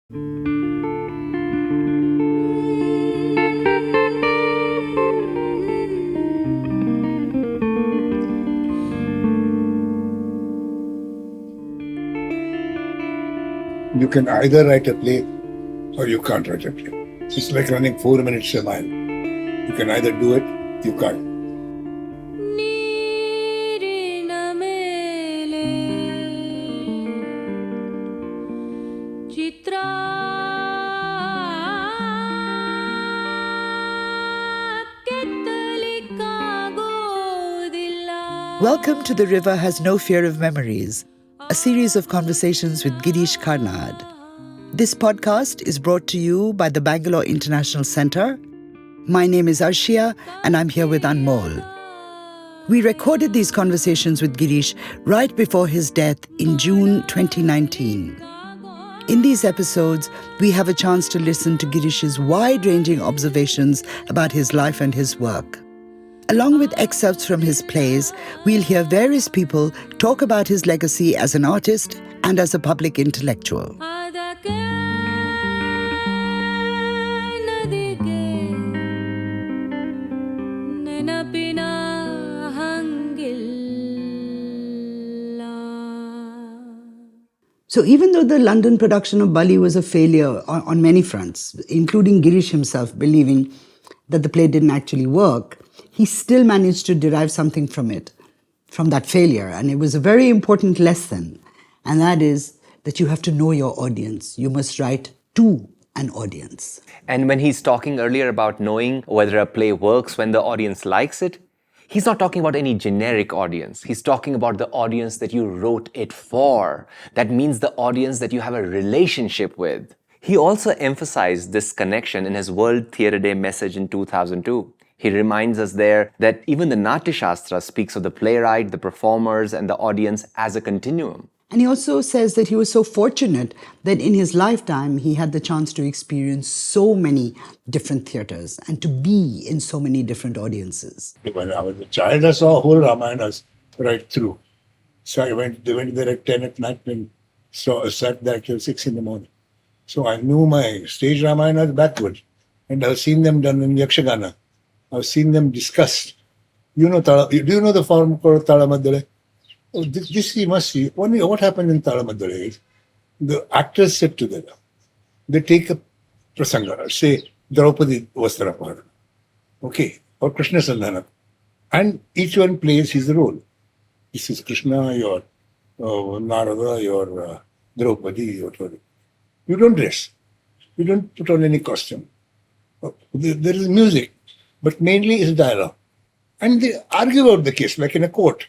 You can either write a play or you can't write a play. It's like running 4 minutes a mile. You can either do it, you can't. Welcome to The River Has No Fear of Memories, a series of conversations with Girish Karnad. This podcast is brought to you by the Bangalore International Centre. My name is Arshia and I'm here with Anmol. We recorded these conversations with Girish right before his death in June 2019. In these episodes, we have a chance to listen to Girish's wide-ranging observations about his life and his work. Along with excerpts from his plays, we'll hear various people talk about his legacy as an artist and as a public intellectual. So even though the London production of Bali was a failure on many fronts, including Girish himself believing that the play didn't actually work, he still managed to derive something from it, from that failure. And it was a very important lesson. And that is that you have to know your audience. You must write to an audience. And when he's talking earlier about knowing whether a play works when the audience likes it, he's not talking about any generic audience. He's talking about the audience that you wrote it for. That means the audience that you have a relationship with. He also emphasized this connection in his World Theatre Day message in 2002. He reminds us there that even the Natya Shastra speaks of the playwright, the performers, and the audience as a continuum. And he also says that he was so fortunate that in his lifetime he had the chance to experience so many different theatres and to be in so many different audiences. When I was a child, I saw whole Ramayanas right through. So they went there at 10 at night and sat there till 6 in the morning. So I knew my stage Ramayanas backwards. And I've seen them done in Yakshagana. I've seen them discussed. Do you know the form called Talamadale? Oh, this you must see. What happened in Talamadale is the actors sit together. They take a prasanga, say Draupadi Vastrapahara, okay, or Krishna Sandhana. And each one plays his role. This is Krishna, your Narada, your Draupadi, whatever. You don't dress. You don't put on any costume. There is music. But mainly is dialogue. And they argue out the case, like in a court.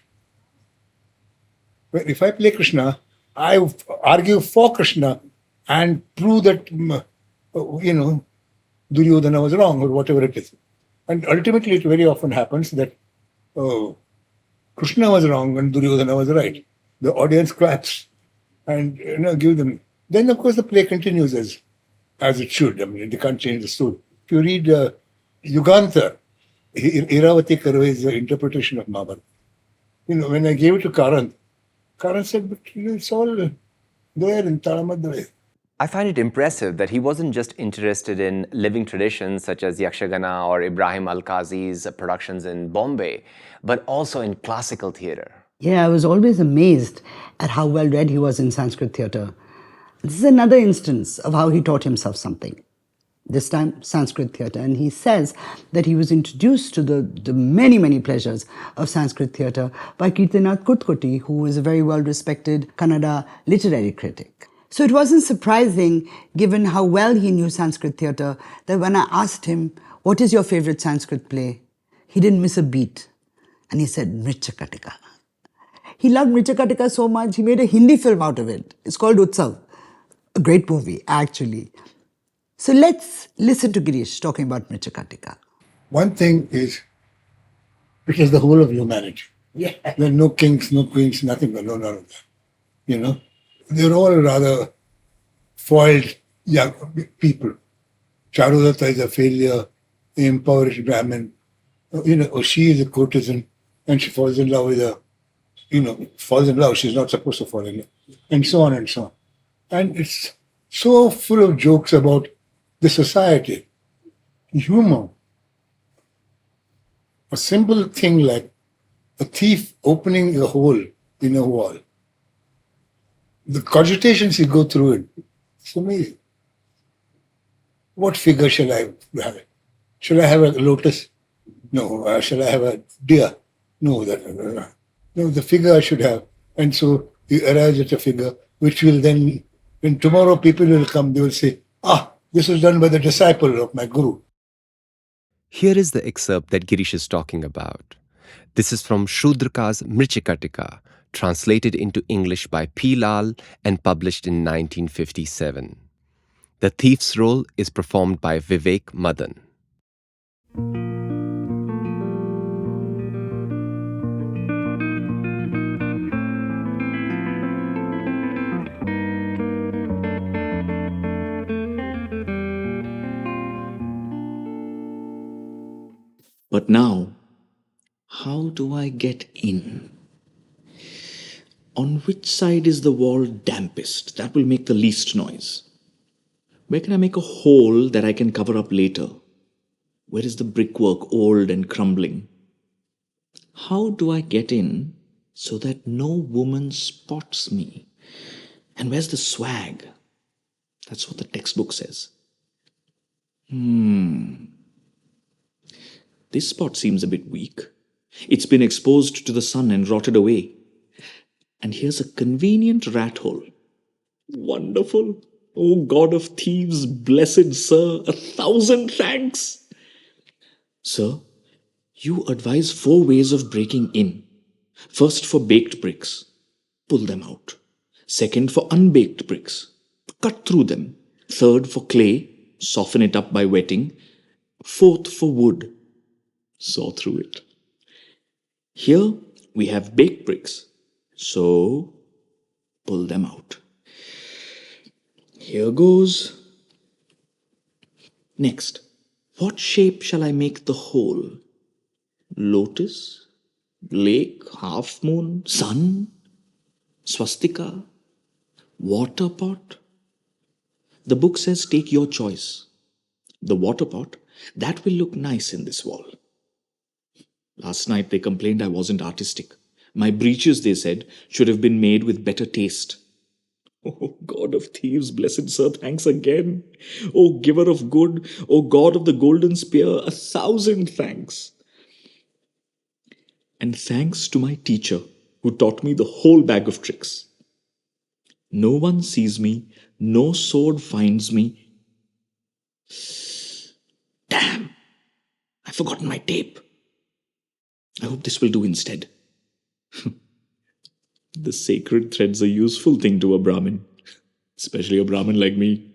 If I play Krishna, I argue for Krishna and prove that, Duryodhana was wrong or whatever it is. And ultimately, it very often happens that Krishna was wrong and Duryodhana was right. The audience claps and give them. Then, of course, the play continues as it should. I mean, they can't change the story. If you read Yugantar, Iravati Karve's interpretation of Mahabharata. When I gave it to Karnad said, but it's all there in Talamadale. I find it impressive that he wasn't just interested in living traditions such as Yakshagana or Ibrahim Al-Qazi's productions in Bombay, but also in classical theatre. Yeah, I was always amazed at how well read he was in Sanskrit theatre. This is another instance of how he taught himself something. This time, Sanskrit theatre. And he says that he was introduced to the many, many pleasures of Sanskrit theatre by Kirtinath Kutkoti, who was a very well-respected Kannada literary critic. So it wasn't surprising, given how well he knew Sanskrit theatre, that when I asked him, what is your favorite Sanskrit play? He didn't miss a beat. And he said, Mricchakatika. He loved Mricchakatika so much, he made a Hindi film out of it. It's called Utsav. A great movie, actually. So let's listen to Girish talking about Mricchakatika. One thing is, it is the whole of humanity. Yeah. There are no kings, no queens, nothing, none of that. They're all rather foiled young people. Charudatta is a failure, the impoverished Brahmin. She is a courtesan and she falls in love with falls in love, she's not supposed to fall in love. And so on and so on. And it's so full of jokes about the society, humor. A simple thing like a thief opening a hole in a wall. The cogitations you go through it, it's amazing. What figure shall I have? Shall I have a lotus? No. Shall I have a deer? No. No, the figure I should have. And so you arrive at a figure which will then, when tomorrow people will come, they will say, this was done by the disciple of my guru. Here is the excerpt that Girish is talking about. This is from Shudraka's Mricchakatika, translated into English by P. Lal and published in 1957. The thief's role is performed by Vivek Madan. But now, how do I get in? On which side is the wall dampest? That will make the least noise. Where can I make a hole that I can cover up later? Where is the brickwork old and crumbling? How do I get in so that no woman spots me? And where's the swag? That's what the textbook says. This spot seems a bit weak. It's been exposed to the sun and rotted away. And here's a convenient rat hole. Wonderful. Oh, God of thieves, blessed sir, 1,000 thanks. Sir, you advise 4 ways of breaking in. First, for baked bricks. Pull them out. Second, for unbaked bricks. Cut through them. Third, for clay. Soften it up by wetting. Fourth, for wood. Saw through it. Here we have baked bricks, so pull them out. Here goes. Next, what shape shall I make the hole? Lotus? Lake? Half moon? Sun? Swastika? Water pot? The book says take your choice. The water pot, that will look nice in this wall. Last night they complained I wasn't artistic. My breeches, they said, should have been made with better taste. Oh, God of thieves, blessed sir, thanks again. Oh, giver of good, oh, God of the golden spear, 1,000 thanks. And thanks to my teacher, who taught me the whole bag of tricks. No one sees me, no sword finds me. Damn, I've forgotten my tape. I hope this will do instead. The sacred thread's a useful thing to a Brahmin, especially a Brahmin like me.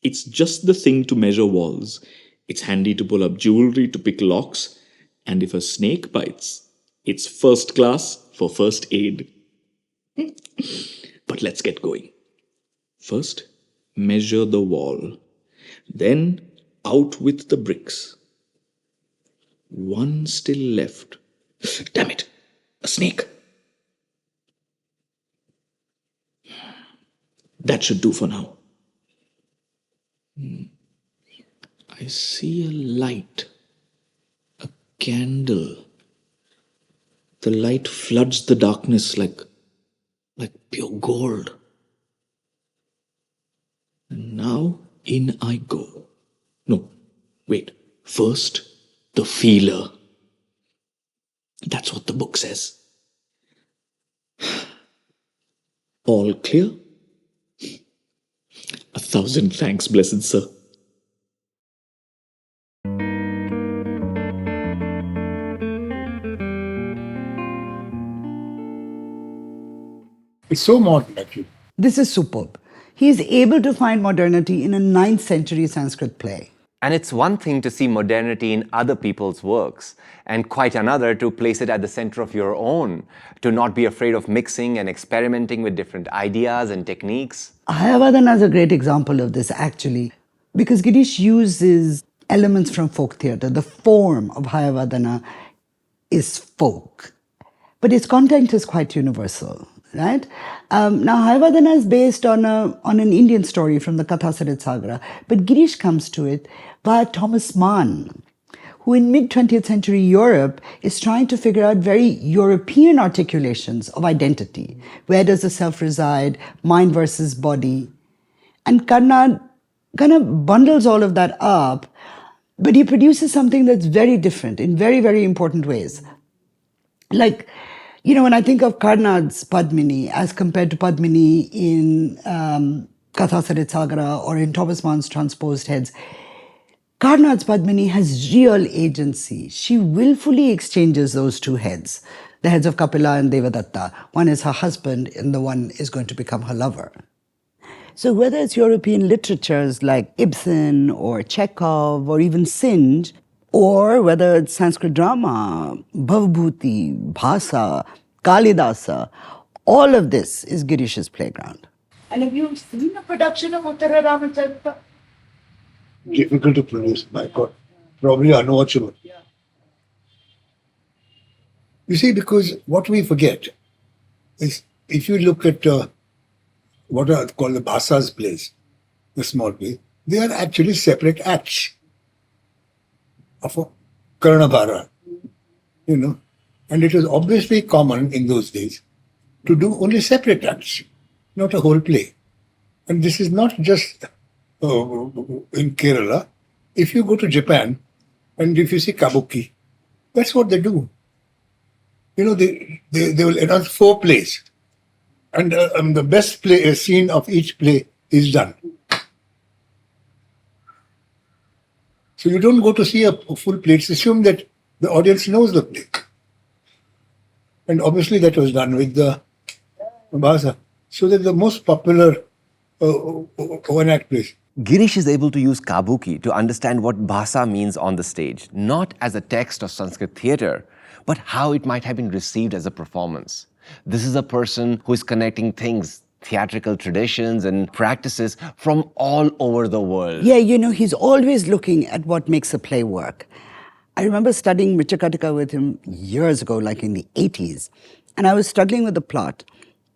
It's just the thing to measure walls. It's handy to pull up jewelry to pick locks. And if a snake bites, it's first class for first aid. But let's get going. First, measure the wall. Then, out with the bricks. One still left. Damn it! A snake! That should do for now. I see a light. A candle. The light floods the darkness like pure gold. And now in I go. No, wait. First, the feeler. That's what the book says. All clear? 1,000 thanks, blessed sir. It's so modern, actually. This is superb. He is able to find modernity in a 9th century Sanskrit play. And it's one thing to see modernity in other people's works, and quite another to place it at the center of your own, to not be afraid of mixing and experimenting with different ideas and techniques. Hayavadana is a great example of this, actually, because Girish uses elements from folk theatre. The form of Hayavadana is folk, but its content is quite universal. Right? Now, Haivadana is based on an Indian story from the Katha Sarit Sagra, but Girish comes to it via Thomas Mann, who in mid-20th century Europe is trying to figure out very European articulations of identity. Where does the self reside? Mind versus body. And Karnad kind of bundles all of that up, but he produces something that's very different in very, very important ways. Like, when I think of Karnad's Padmini as compared to Padmini in Katha Sarit Sagra or in Thomas Mann's Transposed Heads, Karnad's Padmini has real agency. She willfully exchanges those two heads, the heads of Kapila and Devadatta. One is her husband and the one is going to become her lover. So whether it's European literatures like Ibsen or Chekhov or even Sinj, or whether it's Sanskrit drama, Bhavbhuti, Bhasa, Kalidasa, all of this is Girish's playground. And have you seen a production of Uttara Ramacharita? Difficult to produce, my God. Probably unwatchable. You see, because what we forget is if you look at what are called the Bhasa's plays, the small plays, they are actually separate acts of a Karnabhara, And it was obviously common in those days to do only separate acts, not a whole play. And this is not just in Kerala. If you go to Japan and if you see kabuki, that's what they do. They will announce 4 plays, and the best play scene of each play is done. So you don't go to see a full play. It's assumed that the audience knows the play. And obviously that was done with the Bhasa. So that the most popular one-act plays. Girish is able to use kabuki to understand what bhasa means on the stage, not as a text of Sanskrit theatre, but how it might have been received as a performance. This is a person who is connecting things, theatrical traditions and practices from all over the world. Yeah, he's always looking at what makes a play work. I remember studying Mricchakatika with him years ago, like in the 80s, and I was struggling with the plot.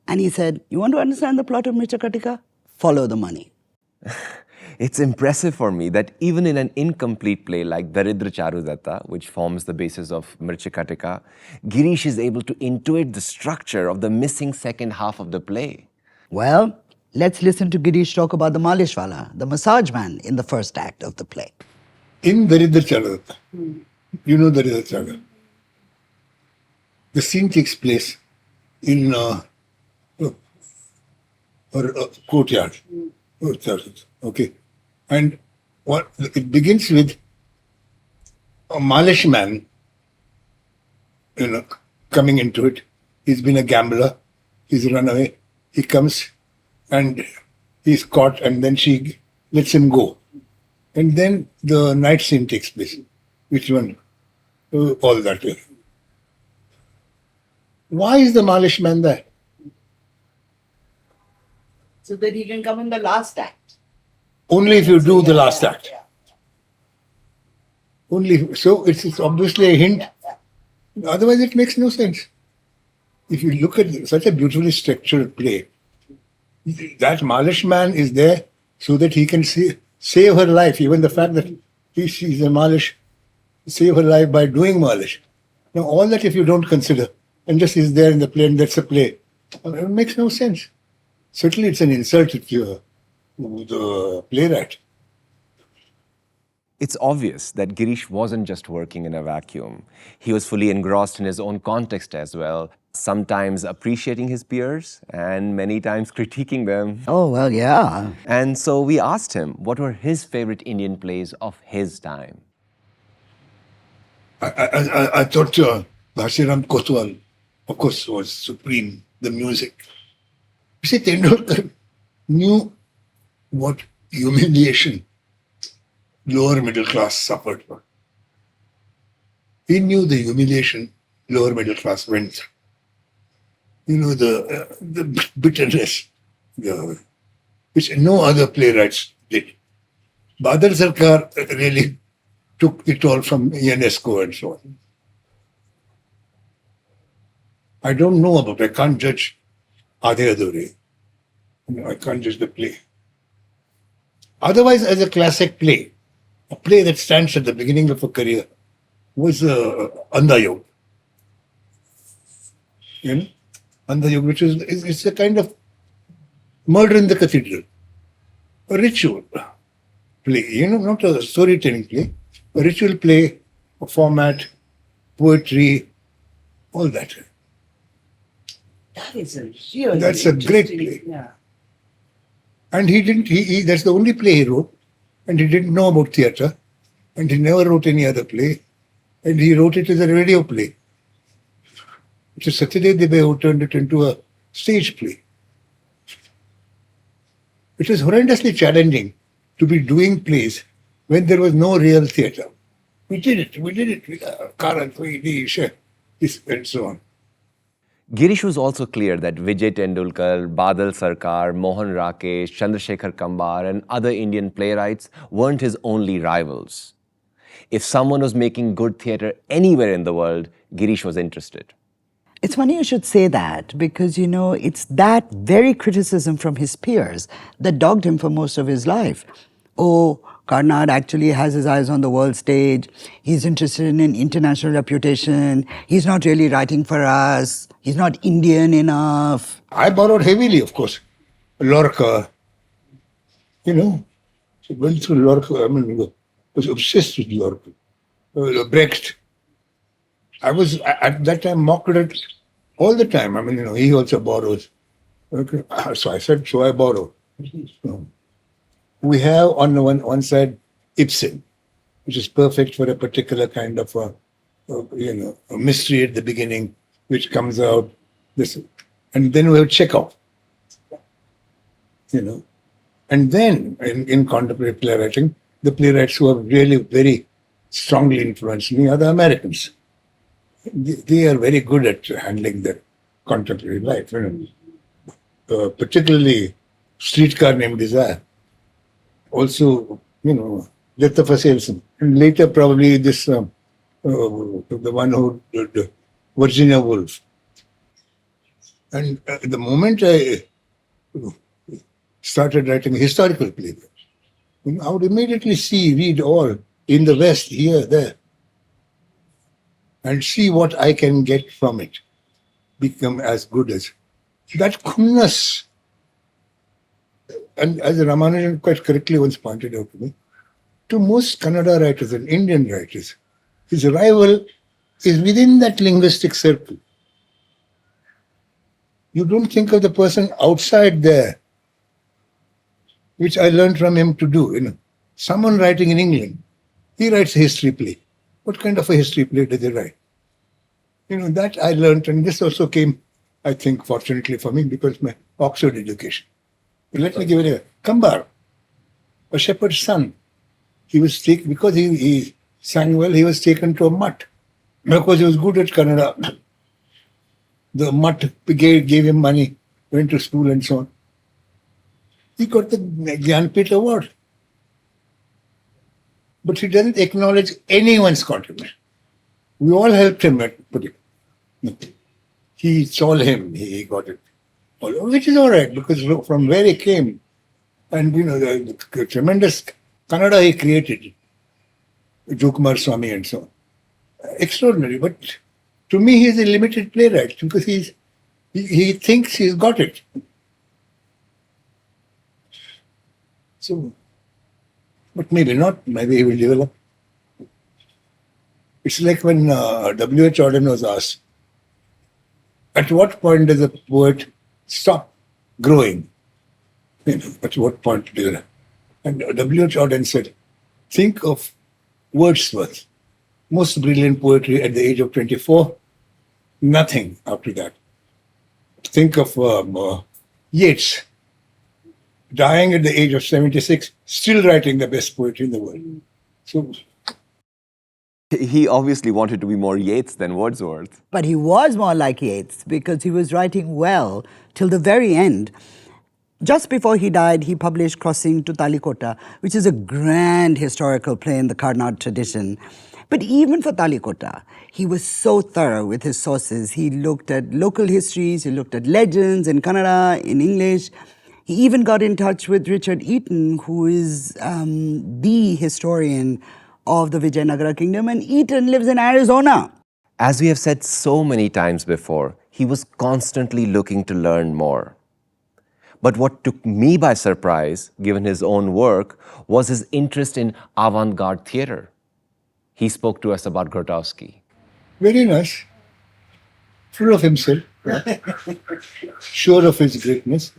And he said, you want to understand the plot of Mricchakatika? Follow the money. It's impressive for me that even in an incomplete play like Daridra Charudatta, which forms the basis of Mricchakatika, Girish is able to intuit the structure of the missing second half of the play. Well, let's listen to Girish talk about the Malishwala, the massage man in the first act of the play. In Daridra Charudatta, Daridra Charudatta, the scene takes place in a courtyard. Okay. And it begins with a Malish man, coming into it. He's been a gambler. He's run away. He comes and he's caught, and then she lets him go. And then the night scene takes place. Which one? All that. Why is the Malish man there? So that he can come in the last act. Only if you do the last act. Only. So it's obviously a hint. Otherwise, it makes no sense. If you look at such a beautifully structured play, that Malish man is there so that he can save her life. Even the fact that she's a Malish, save her life by doing Malish. Now, all that if you don't consider, and just is there in the play, and that's a play, it makes no sense. Certainly, it's an insult to the playwright. It's obvious that Girish wasn't just working in a vacuum. He was fully engrossed in his own context as well, sometimes appreciating his peers and many times critiquing them. Oh, well, yeah. And so we asked him what were his favorite Indian plays of his time. I thought Bhasiram Kotwal, of course, was supreme, the music. You see, Tendulkar knew what humiliation lower middle class suffered from. He knew the humiliation lower middle class went through. The bitterness, which no other playwrights did. Badal Sarkar really took it all from UNESCO and so on. I don't know about it. I can't judge Adhe Adhure. I can't judge the play. Otherwise, as a classic play, a play that stands at the beginning of a career was Andha Yog. You know, Andha Yog, which is a kind of Murder in the Cathedral, a ritual play, not a storytelling play, a ritual play, a format, poetry, all that. That is a really That's a great play. Yeah. And that's the only play he wrote, and he didn't know about theatre, and he never wrote any other play, and he wrote it as a radio play. It is Satyadev Debay who turned it into a stage play. It was horrendously challenging to be doing plays when there was no real theatre. We did it with Karnad, and so on. Girish was also clear that Vijay Tendulkar, Badal Sarkar, Mohan Rakesh, Chandrasekhar Kambar and other Indian playwrights weren't his only rivals. If someone was making good theatre anywhere in the world, Girish was interested. It's funny you should say that because, it's that very criticism from his peers that dogged him for most of his life. Oh, Karnad actually has his eyes on the world stage. He's interested in an international reputation. He's not really writing for us. He's not Indian enough. I borrowed heavily, of course. Lorca, so went through Lorca. Was obsessed with Lorca. Brecht. I was at that time mocked at all the time. He also borrows. Okay. So I said, so I borrow. We have on the one side Ibsen, which is perfect for a particular kind of a mystery at the beginning, which comes out. And then we have Chekhov. And then in contemporary playwriting, the playwrights who have really very strongly influenced me are the Americans. They are very good at handling their contemporary life. Particularly Streetcar Named Desire. Also, Death of a Salesman. And later probably this, the one who did Virginia Woolf. And the moment I started writing historical plays, I would immediately read all in the West, here, there, and see what I can get from it, become as good as. That goodness, and as Ramanujan quite correctly once pointed out to me, to most Kannada writers and Indian writers, his rival is within that linguistic circle. You don't think of the person outside there, which I learned from him to do. Someone writing in England, he writes a history play. What kind of a history play does he write? That I learned, and this also came, I think, fortunately for me, because my Oxford education. Let me give it a Kambar, a shepherd's son. He was taken, because he sang well, he was taken to a mutt. Because he was good at Kannada. The mutt gave him money, went to school and so on. He got the Jnanpith Award. But he doesn't acknowledge anyone's contribution. We all helped him at putting it. He saw him, he got it. Which is all right, because from where he came, and the tremendous Kannada he created, Jokumar Swami and so on. Extraordinary, but to me he is a limited playwright because he thinks he's got it. So, but maybe not, maybe he will develop. It's like when W.H. Auden was asked, at what point does a poet stop growing? At what point do you? And W.H. Auden said, think of Wordsworth, most brilliant poetry at the age of 24, nothing after that. Think of Yeats, dying at the age of 76, still writing the best poetry in the world. So He obviously wanted to be more Yeats than Wordsworth. But he was more like Yeats because he was writing well till the very end. Just before he died, he published Crossing to Talikota, which is a grand historical play in the Karnad tradition. But even for Talikota, he was so thorough with his sources. He looked at local histories, he looked at legends in Kannada, in English. He even got in touch with Richard Eaton, who is the historian of the Vijayanagara kingdom, and Eaton lives in Arizona. As we have said so many times before, he was constantly looking to learn more. But what took me by surprise, given his own work, was his interest in avant-garde theatre. He spoke to us about Grotowski. Very nice. Full of himself. Sure of his greatness.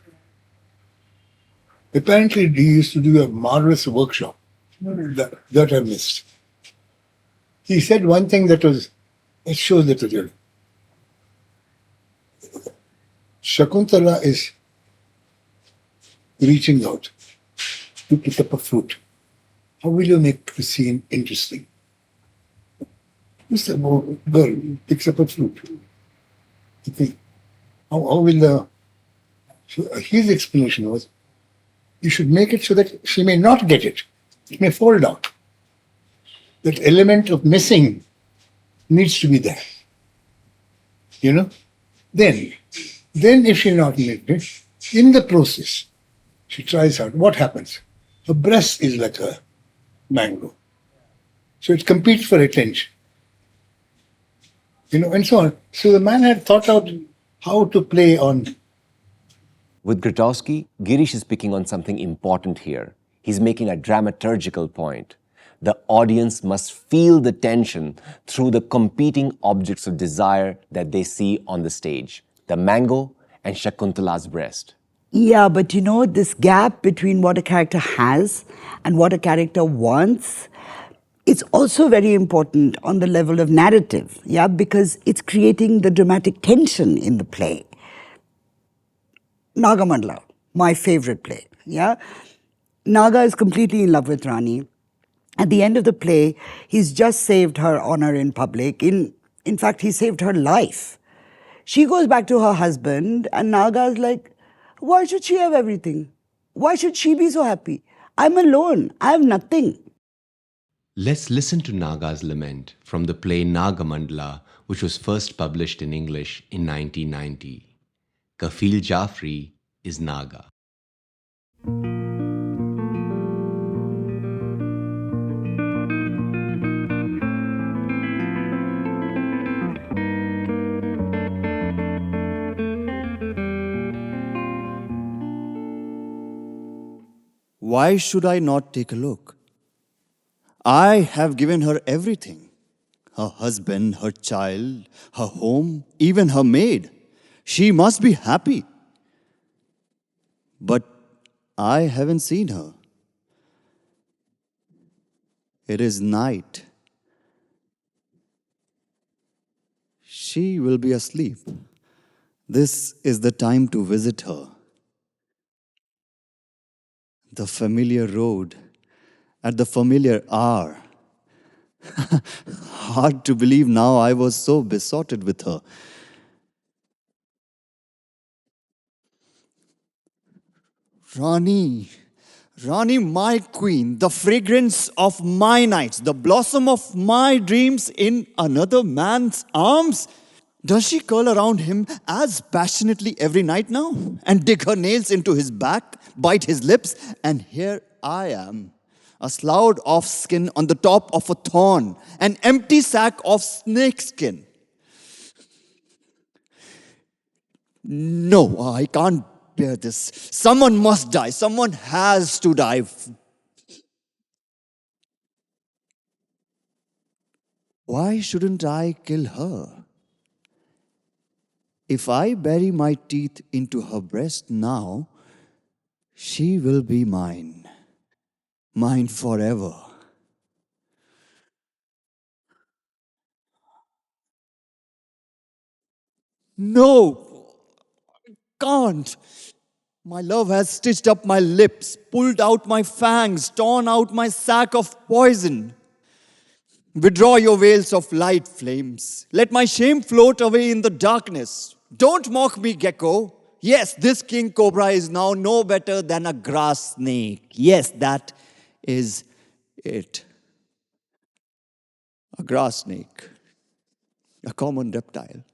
Apparently, he used to do a marvelous workshop that I missed. He said one thing that shows that was Shakuntala is reaching out to pick up a fruit. How will you make the scene interesting? This girl picks up a fruit. You think, how will the... So his explanation was, you should make it so that she may not get it. It may fall down. That element of missing needs to be there. You know? Then if she not made it, in the process, she tries out. What happens? Her breast is like a mango. So it competes for attention. You know, and so on. So the man had thought out how to play on. With Grotowski, Girish is picking on something important here. He's making a dramaturgical point. The audience must feel the tension through the competing objects of desire that they see on the stage, the mango and Shakuntala's breast. Yeah, but you know, this gap between what a character has and what a character wants, it's also very important on the level of narrative, yeah, because it's creating the dramatic tension in the play. Nagamandala, my favorite play, yeah. Naga is completely in love with Rani. At the end of the play, he's just saved her honor in public. In fact, he saved her life. She goes back to her husband, and Naga's like, why should she have everything? Why should she be so happy? I'm alone. I have nothing. Let's listen to Naga's lament from the play Nagamandala, which was first published in English in 1990. Kafil Jafri is Naga. Why should I not take a look? I have given her everything. Her husband, her child, her home, even her maid. She must be happy. But I haven't seen her. It is night. She will be asleep. This is the time to visit her. The familiar road, at the familiar hour. Hard to believe now I was so besotted with her. Rani, my queen, the fragrance of my nights, the blossom of my dreams in another man's arms. Does she curl around him as passionately every night now and dig her nails into his back, bite his lips? And here I am, a sloughed off skin on the top of a thorn, an empty sack of snake skin. No, I can't bear this. Someone must die. Someone has to die. Why shouldn't I kill her? If I bury my teeth into her breast now, she will be mine. Mine forever. No, I can't. My love has stitched up my lips, pulled out my fangs, torn out my sack of poison. Withdraw your veils of light flames. Let my shame float away in the darkness. Don't mock me, gecko. Yes, this king cobra is now no better than a grass snake. Yes, that is it. a grass snake, a common reptile.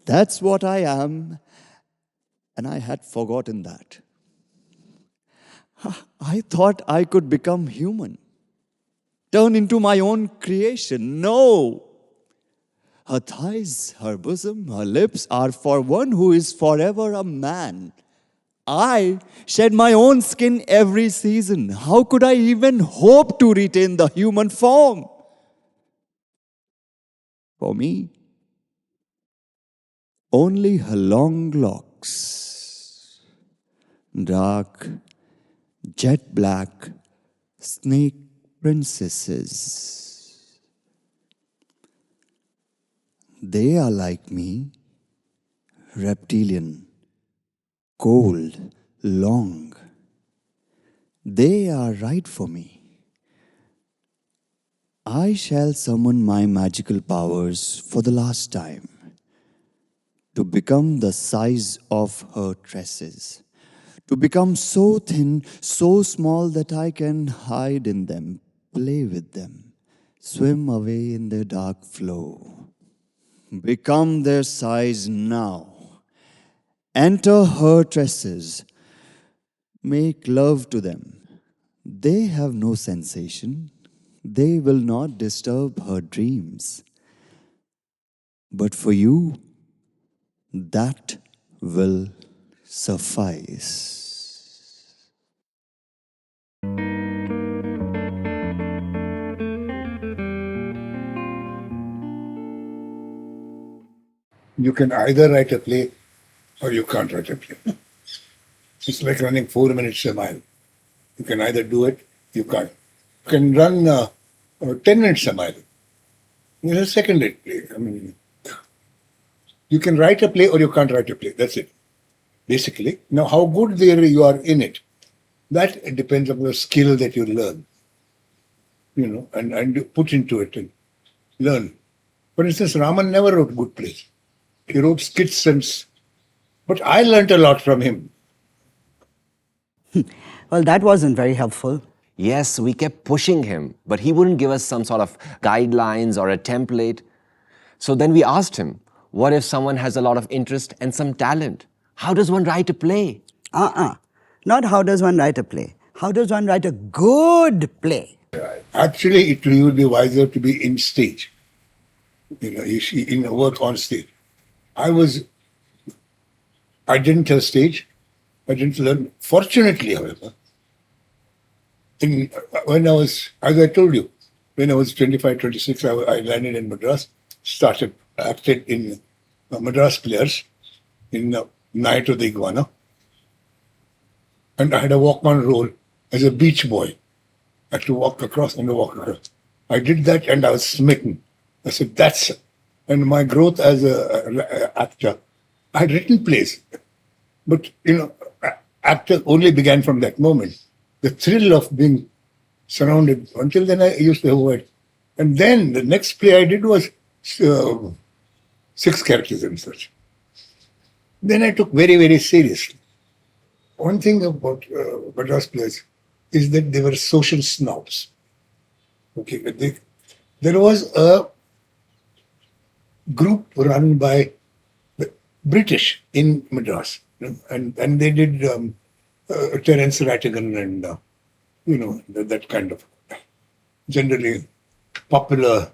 That's what I am, and I had forgotten that. I thought I could become human, turn into my own creation. No! Her thighs, her bosom, her lips are for one who is forever a man. I shed my own skin every season. How could I even hope to retain the human form? For me, only her long locks, dark, jet black, snake princesses. They are like me, reptilian, cold, long. They are right for me. I shall summon my magical powers for the last time to become the size of her tresses, to become so thin, so small that I can hide in them, play with them, swim away in their dark flow. Become their size now. Enter her tresses. Make love to them. They have no sensation. They will not disturb her dreams. But for you, that will suffice. You can either write a play or you can't write a play. It's like running 4 minutes a mile. You can either do it, you can't. You can run 10 minutes a mile. It's a second-rate play. I mean, you can write a play or you can't write a play. That's it, basically. Now, how good there you are in it, that depends on the skill that you learn, and you put into it and learn. For instance, Raman never wrote good plays. He wrote skits but I learnt a lot from him. Well, that wasn't very helpful. Yes, we kept pushing him, but he wouldn't give us some sort of guidelines or a template. So then we asked him, what if someone has a lot of interest and some talent? How does one write a play? Not how does one write a play. How does one write a good play? Actually, it would be wiser to be in stage, work on stage. I didn't have stage. I didn't learn. Fortunately, however, when I was, as I told you, when I was 25, 26, I landed in Madras, acted in Madras Players in Night of the Iguana. And I had a walk-on role as a beach boy. I had to walk across and walk across. I did that and I was smitten. I said, that's it. And my growth as an actor, I had written plays. But, actor only began from that moment. The thrill of being surrounded. Until then, I used to avoid. And then the next play I did was 6 characters and such. Then I took very, very seriously. One thing about Madras plays is that they were social snobs. Okay, there was a group run by the British in Madras, and they did Terence Rattigan and that kind of generally popular,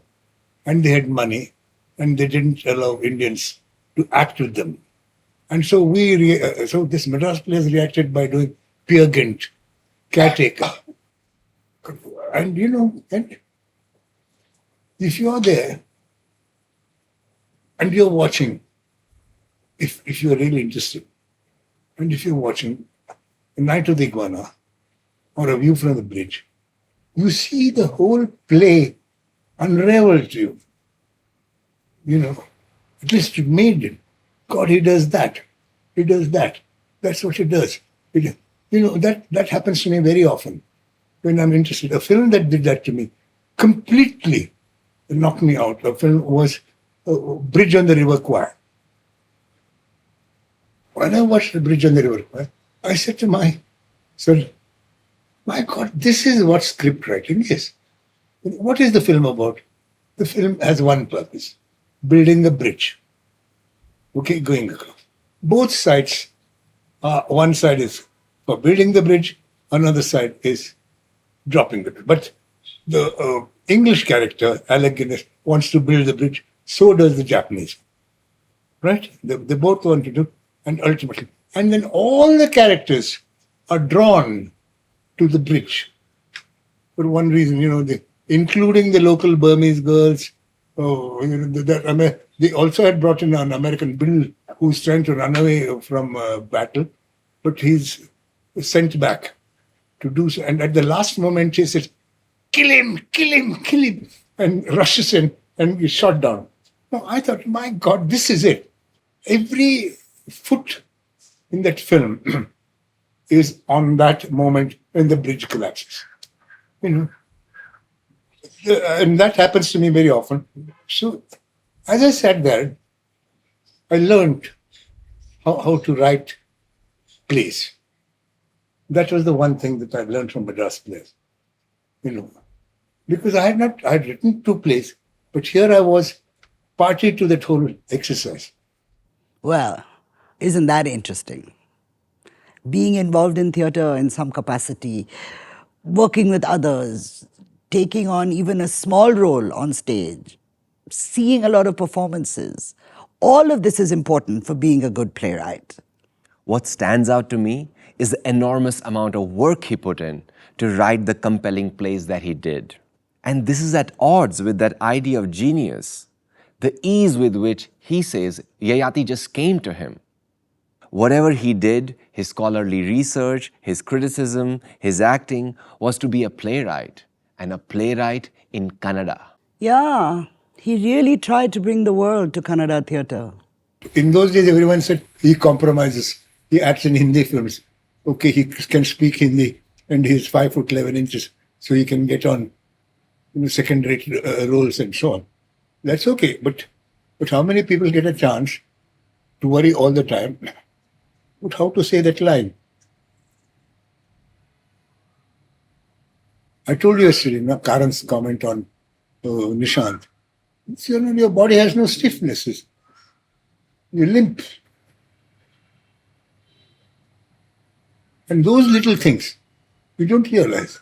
and they had money, and they didn't allow Indians to act with them. And so so this Madras Players reacted by doing Peer Gynt, Caretaker. And and if you are there and you're watching, if you're really interested, and if you're watching A Night of the Iguana or A View from the Bridge, you see the whole play unravel to you. At least you made it. God, he does that. He does that. That's what he does. That happens to me very often when I'm interested. A film that did that to me completely knocked me out. A film was Bridge on the River Kwai. When I watched the Bridge on the River Kwai, I said to my son, my God, this is what script writing is. What is the film about? The film has one purpose: building a bridge. Okay, going across. Both sides, one side is for building the bridge, another side is dropping the bridge. But the English character, Alec Guinness, wants to build the bridge. So does the Japanese. Right? They both want to do, and ultimately. And then all the characters are drawn to the bridge for one reason, including the local Burmese girls. They also had brought in an American Bill who's trying to run away from battle, but he's sent back to do so. And at the last moment, he says, "Kill him, kill him, kill him," and rushes in and is shot down. Now, I thought, my God, this is it. Every foot in that film is on that moment when the bridge collapses. And that happens to me very often. So, as I sat there, I learned how to write plays. That was the one thing that I learned from Madras plays. Because I had written 2 plays, but here I was party to that whole exercise. Well, isn't that interesting? Being involved in theatre in some capacity, working with others, taking on even a small role on stage, seeing a lot of performances. All of this is important for being a good playwright. What stands out to me is the enormous amount of work he put in to write the compelling plays that he did. And this is at odds with that idea of genius, the ease with which he says Yayati just came to him. Whatever he did, his scholarly research, his criticism, his acting, was to be a playwright, and a playwright in Kannada. Yeah, he really tried to bring the world to Kannada theatre. In those days, everyone said he compromises. He acts in Hindi films. Okay, he can speak Hindi, and he's 5'11", so he can get on second-rate roles and so on. That's okay, but how many people get a chance to worry all the time about how to say that line? I told you yesterday, Karan's comment on Nishant. Your body has no stiffnesses. You're limp. And those little things, you don't realize.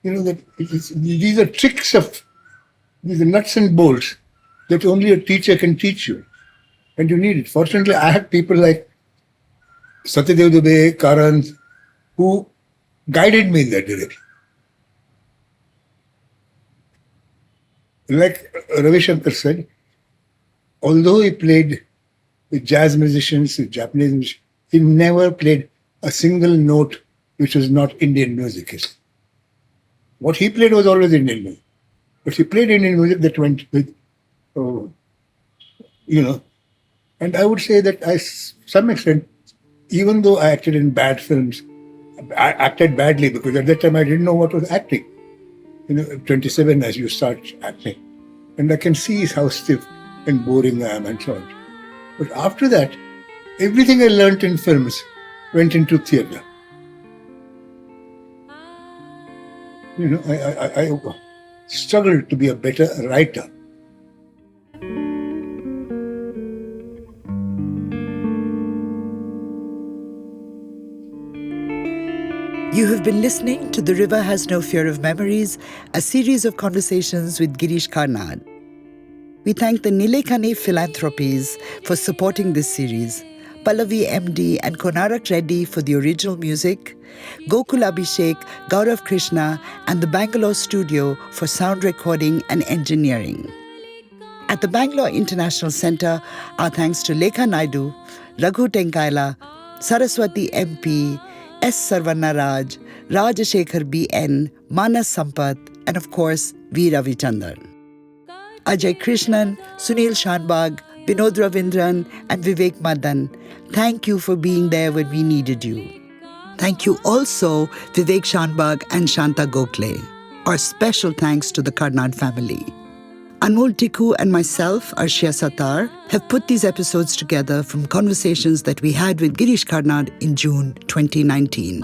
That these are tricks these are nuts and bolts that only a teacher can teach you. And you need it. Fortunately, I had people like Satyadev Dubey, Karan, who guided me in that direction. Like Ravi Shankar said, although he played with jazz musicians, with Japanese musicians, he never played a single note which was not Indian music. What he played was always Indian music. But he played Indian music that went with, and I would say that to some extent, even though I acted in bad films, I acted badly because at that time I didn't know what was acting. 27 as you start acting. And I can see how stiff and boring I am and so on. But after that, everything I learnt in films went into theatre. I struggled to be a better writer. You have been listening to The River Has No Fear of Memories, a series of conversations with Girish Karnad. We thank the Nilekhani Philanthropies for supporting this series, Pallavi MD and Konarak Reddy for the original music, Gokul Abhishek, Gaurav Krishna, and the Bangalore studio for sound recording and engineering. At the Bangalore International Centre, our thanks to Lekha Naidu, Raghu Tenkaila, Saraswati MP, S. Sarvanna Raj, Rajashekhar B.N., Manas Sampath, and of course, V. Ravichandran. Ajay Krishnan, Sunil Shanbag, Vinod Ravindran, and Vivek Madan, thank you for being there when we needed you. Thank you also, Vivek Shanbag and Shanta Gokhale. Our special thanks to the Karnad family. Anmol, Tikoo, and myself, Arshia Sattar, have put these episodes together from conversations that we had with Girish Karnad in June 2019.